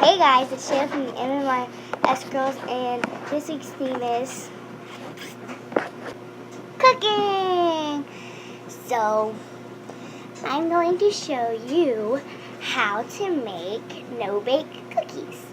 Hey guys, it's Shayla from the MMIS Girls, and this week's theme is cooking. So, I'm going to show you how to make no-bake cookies.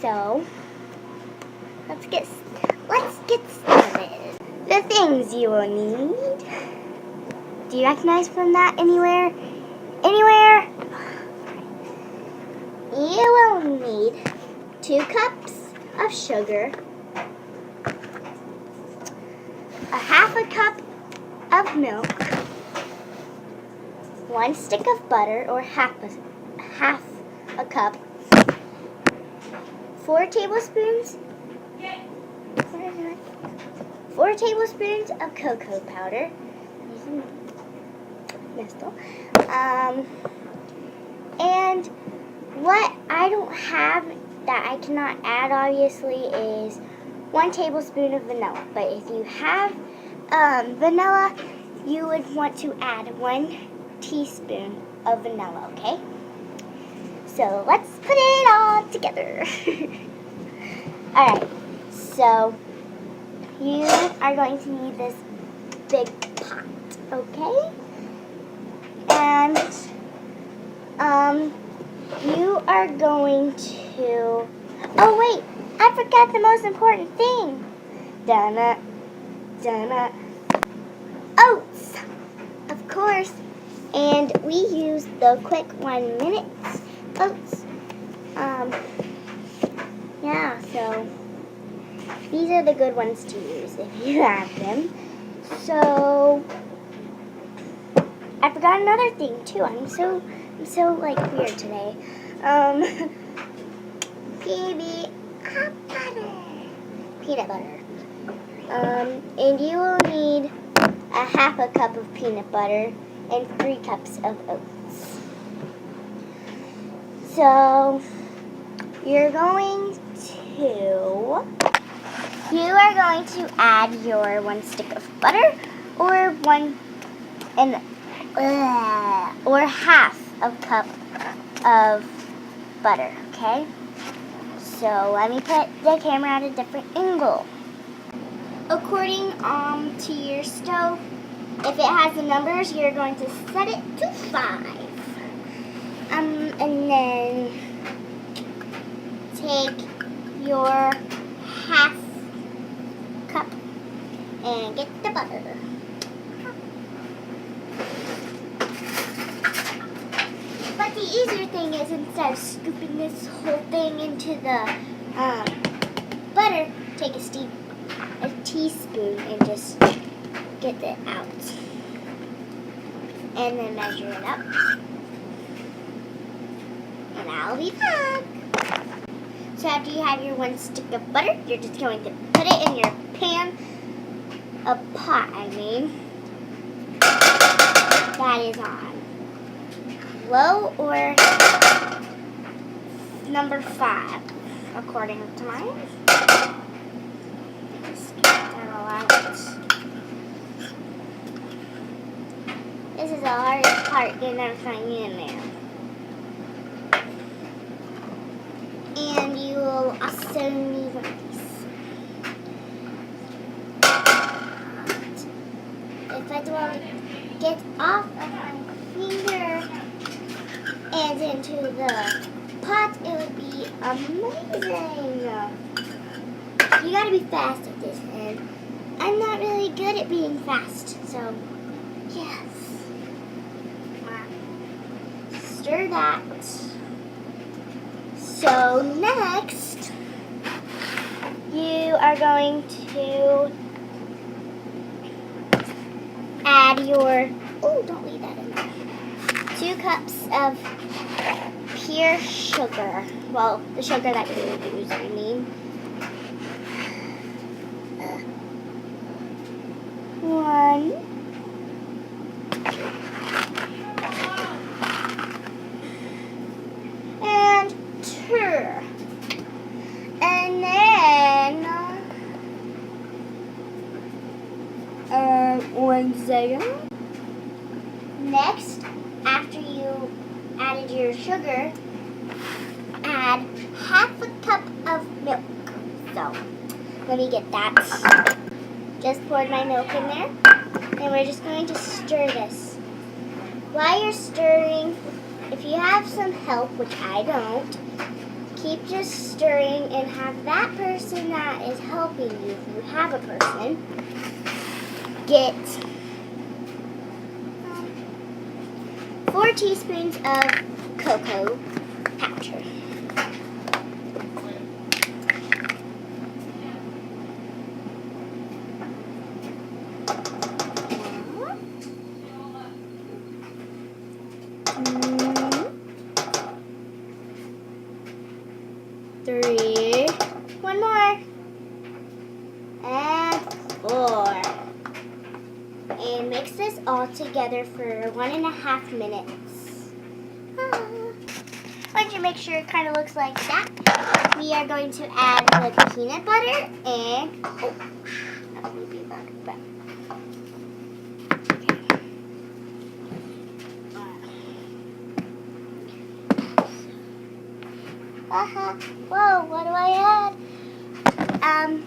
So, let's get started. The things you will need. Do you recognize from that anywhere? Anywhere? You will need 2 cups of sugar, a half a cup of milk, 1 stick of butter or half a cup, 4 tablespoons of cocoa powder, and what I don't have that I cannot add, obviously, is 1 tablespoon of vanilla. But if you have vanilla, you would want to add 1 teaspoon of vanilla, okay? So let's put it all together. Alright, so you are going to need this big pot, okay? And you are going to, oh wait, I forgot the most important thing. Oats, of course. And we use the quick 1 minute oats. Yeah, so these are the good ones to use if you have them. So I forgot another thing too. I'm so like weird today. Peanut butter. And you will need a half a cup of peanut butter and 3 cups of oats. So you are going to add your 1 stick of butter or half a cup of butter, okay? So let me put the camera at a different angle. According to your stove, if it has the numbers, you're going to set it to 5. And then take your half cup and get the butter. But the easier thing is, instead of scooping this whole thing into the butter, take a teaspoon and just get it out. And then measure it up. And I'll be back. So after you have your 1 stick of butter, you're just going to put it in your pan, a pot, I mean, that is on low or number 5, according to mine. Just get that all out. This is the hardest part, getting everything in there. And you will also need these. If I don't get off of my finger and into the pot, it would be amazing. You gotta be fast at this, and I'm not really good at being fast, so yes. Stir that. So next, you are going to add your, don't leave that in there, 2 cups of pure sugar. Well, the sugar that you use, I mean. 1. And 2. And then 1 second. Next, after you added your sugar, add add half a cup of milk. So, let me get that. Just poured my milk in there. And we're just going to stir this. While you're stirring, if you have some help, which I don't, keep just stirring and have that person that is helping you, if you have a person, get 4 teaspoons of cocoa powder. Three, one more, and 4. And mix this all together for 1.5 minutes. Once you make sure it kind of looks like that, we are going to add the peanut butter and, that would be back. Whoa, what do I add?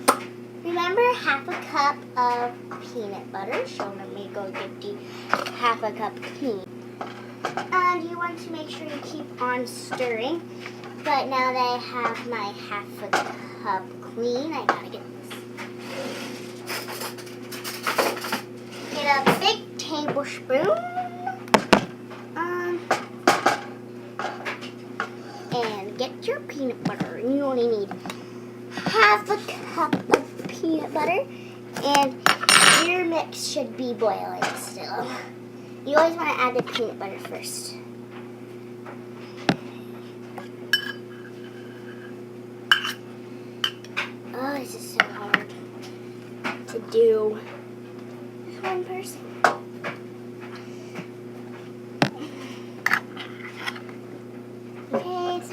Remember half a cup of peanut butter. So let me go get the half a cup clean. And you want to make sure you keep on stirring. But now that I have my half a cup clean, I gotta get this. Get a big tablespoon. And get your peanut butter. You only need half a cup of peanut butter, and your mix should be boiling still. You always want to add the peanut butter first. Oh, this is so hard to do with one person. Okay, it's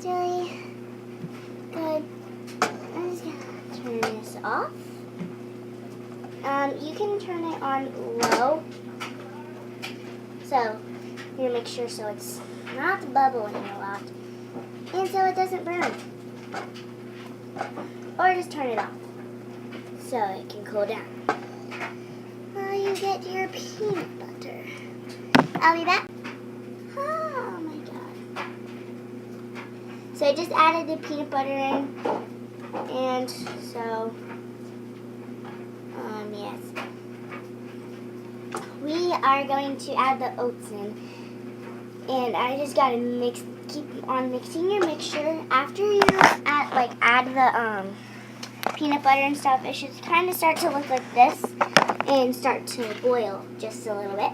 really good. I'm just gonna turn this off. You can turn it on low. So, you make sure so it's not bubbling a lot. And so it doesn't burn. Or just turn it off so it can cool down. While you get your peanut butter. I'll be back. Oh my god. So I just added the peanut butter in. And so, yes. We are going to add the oats in. And I just gotta keep on mixing your mixture. After you add the peanut butter and stuff, it should kind of start to look like this and start to boil just a little bit.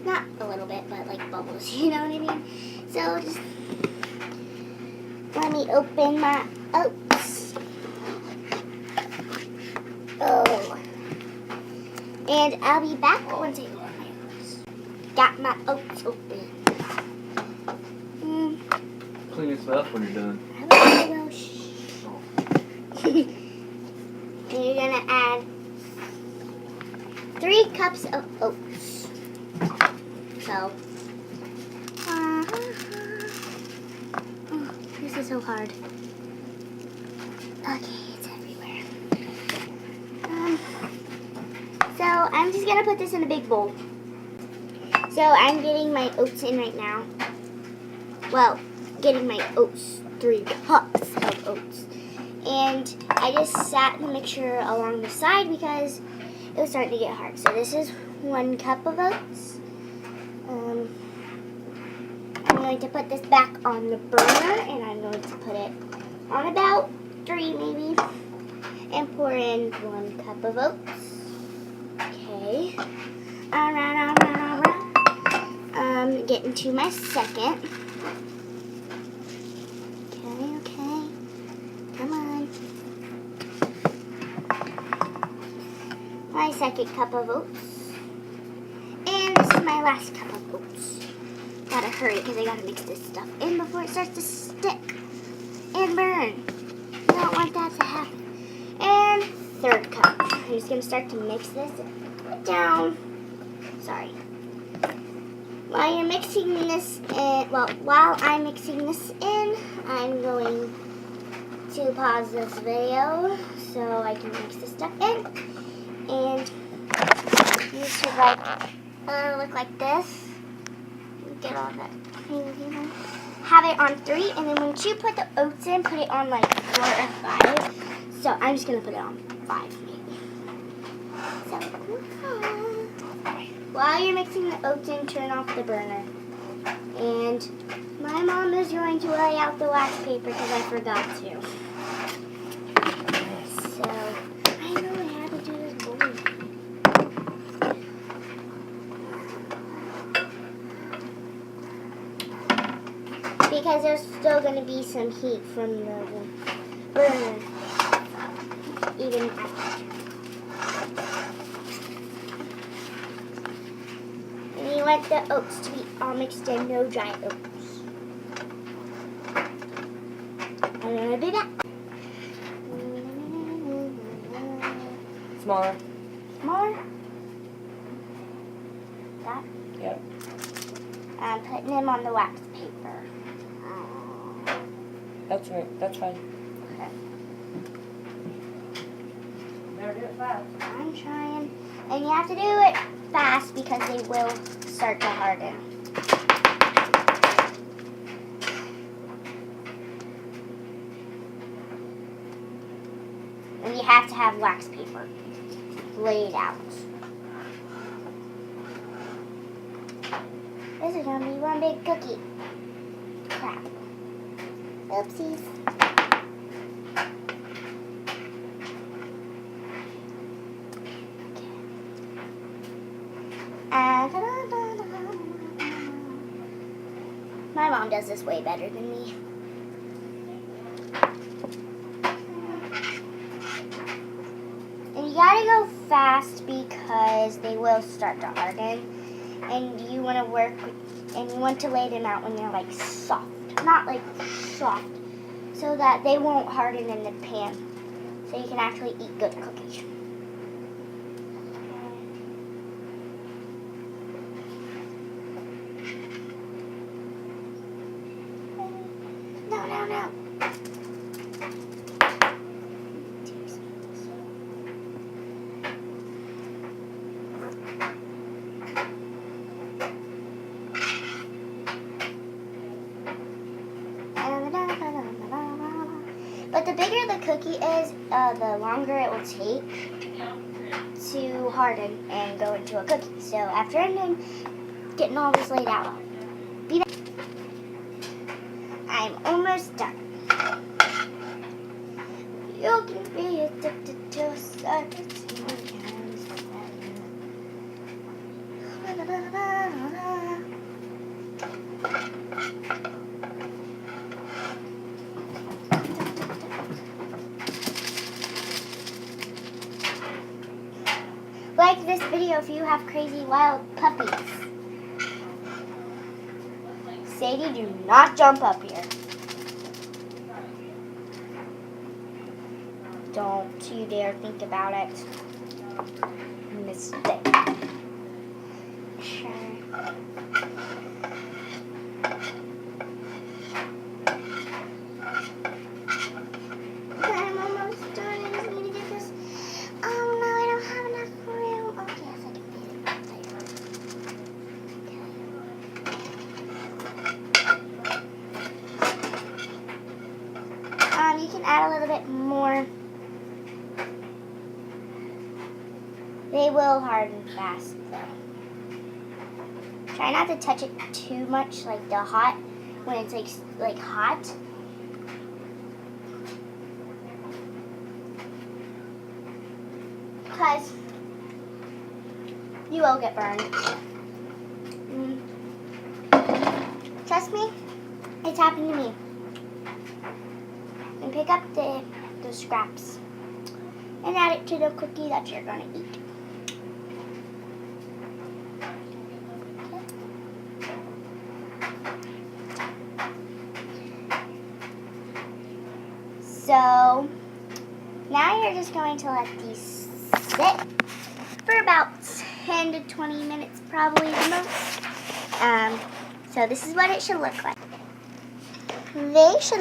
Not a little bit, but like bubbles, you know what I mean? So just let me open my oats. Oh. And I'll be back once I open my oats. Got my oats open. Clean this up when you're done. And you're going to add 3 cups of oats. So, oh, this is so hard. Okay, it's everywhere. So, I'm just going to put this in a big bowl. So, I'm getting my oats in right now. Well, getting my oats, 3 cups of oats. And I just sat the mixture along the side because it was starting to get hard. So this is 1 cup of oats. I'm going to put this back on the burner, and I'm going to put it on about 3 maybe, and pour in 1 cup of oats. Okay. Alright. Getting to my second. Okay. Come on. My second cup of oats. And this is my last cup of oats. Gotta hurry because I gotta mix this stuff in before it starts to stick and burn. I don't want that to happen. And 3rd cup. I'm just gonna start to mix this and put it down. Sorry. While you're mixing this in, while I'm mixing this in, I'm going to pause this video so I can mix this stuff in. And you should look like this. Get all that. Have it on 3, and then once you put the oats in, put it on like 4 or 5. So I'm just gonna put it on 5 maybe. So while you're mixing the oats in, turn off the burner. And my mom is going to lay out the wax paper because I forgot to. So I know I have to do this bowl. Because there's still going to be some heat from the burner, even after. And you want the oats to be all mixed in, no dry oats. I'm going to do that. Smaller. More. That. Yep. I'm putting them on the wax paper. That's right. That's fine. Okay. Better do it fast. I'm trying. And you have to do it fast because they will start to harden. And you have to have wax paper laid out. This is going to be one big cookie. Crap. Oopsies. My mom does this way better than me. And you gotta go fast because they will start to harden. And you want to and you want to lay them out when they're like soft. Not like soft. So that they won't harden in the pan. So you can actually eat good cookies. No. But the bigger the cookie is, the longer it will take to harden and go into a cookie. So after I'm done getting all this laid out, I'm almost done. You can be addicted to a certain Like this video if you have crazy wild puppies. Sadie, do not jump up here. Don't you dare think about it. Mistake. Sure. I'm almost done. I just need to get this. Oh no, I don't have enough room. Oh yes, I can fit it. You can add a little bit more. They will harden fast though. Try not to touch it too much, like the hot, when it's like hot. Because you will get burned. Trust me, it's happened to me. And pick up the scraps and add it to the cookie that you're going to eat. So now you're just going to let these sit for about 10 to 20 minutes, probably the most. So this is what it should look like. They should